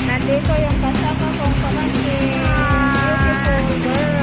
Nandito yung kasama kong pamangkin. Beautiful girl.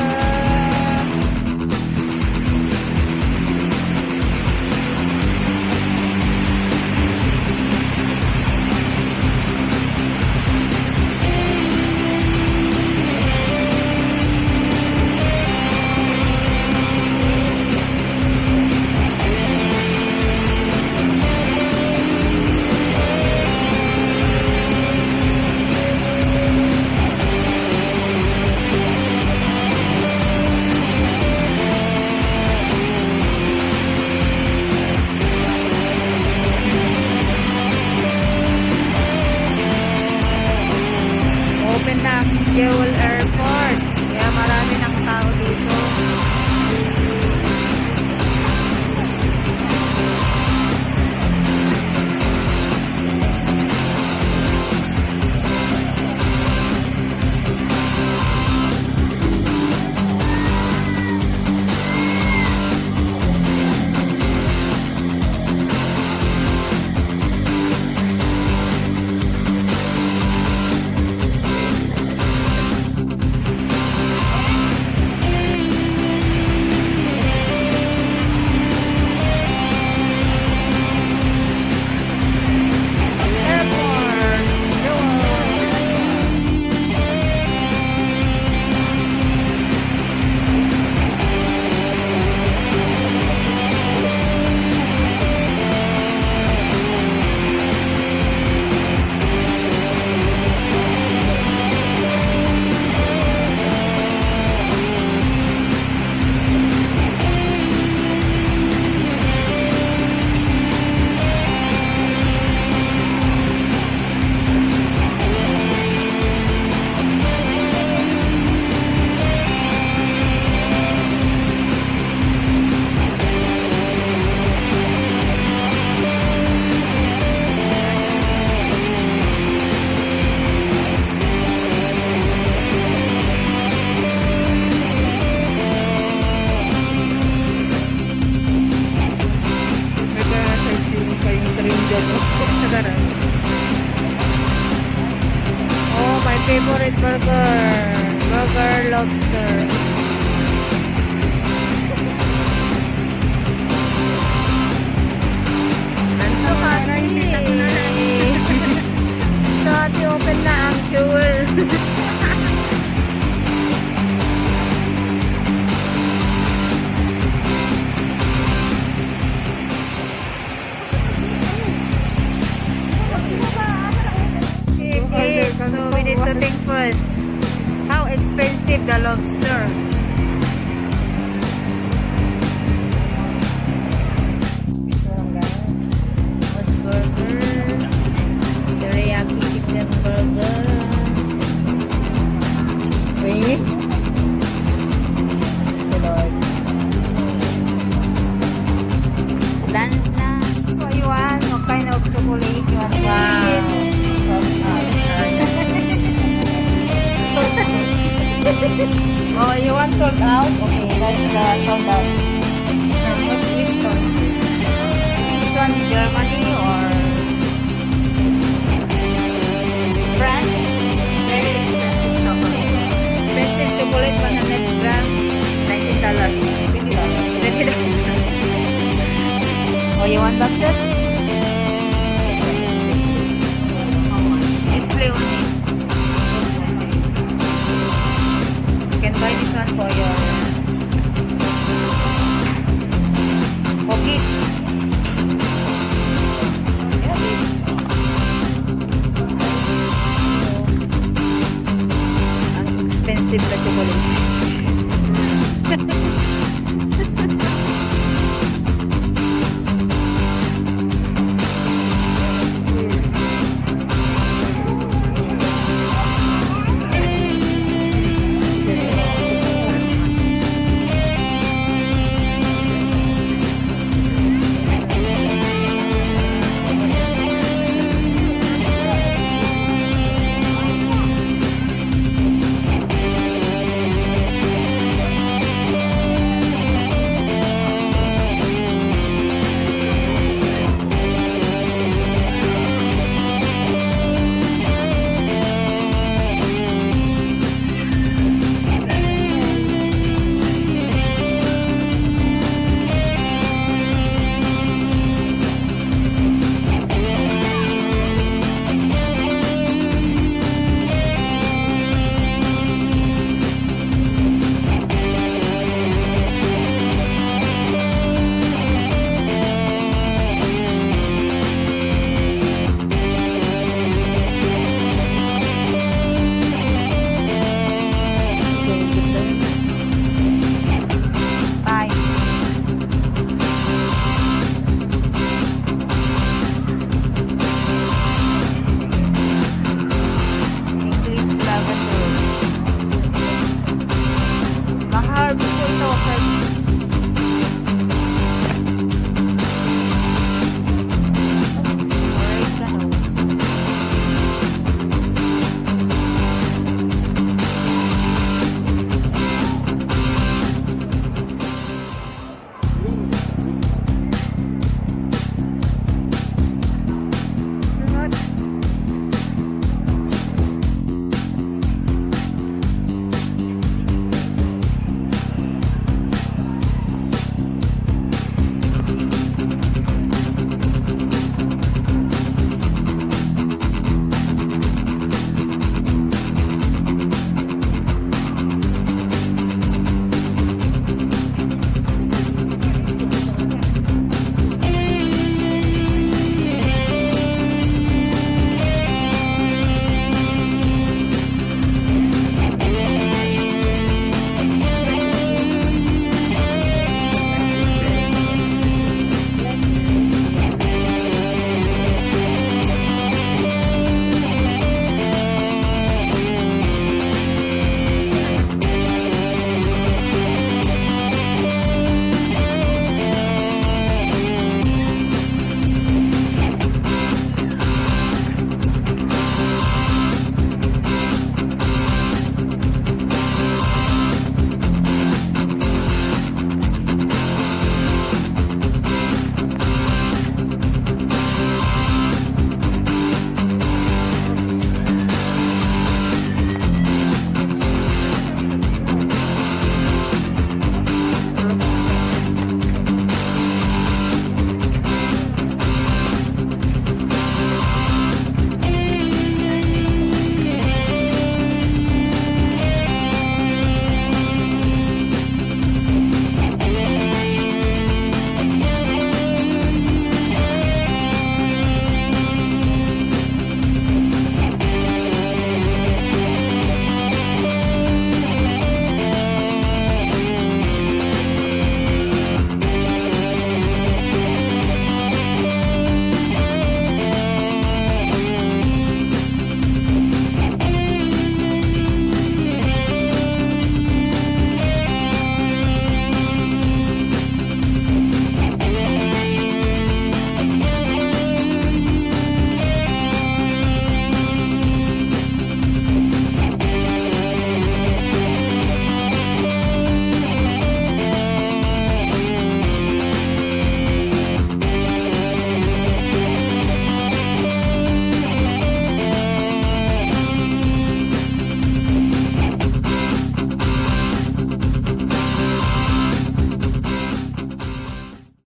Open na ang Jewel Airport. Kaya marami ng tao dito. Oh, my favorite burger. Burger lobster. So happy. So happy open na ang Jewel. So we need to think first, how expensive the lobster? Mas burger, teriyaki chicken burger. Wait. Lunch na. So you want what kind of chocolate you want? Wow. Oh, you want sold out? Okay, that's the sold out. What's which one? This one, Germany or France? Very expensive chocolate. Expensive chocolate, 100 grams, $19. $20. Oh, you want boxes? Display only. Buy this one for your cookies. Yeah, this. Ang expensive na chocolates.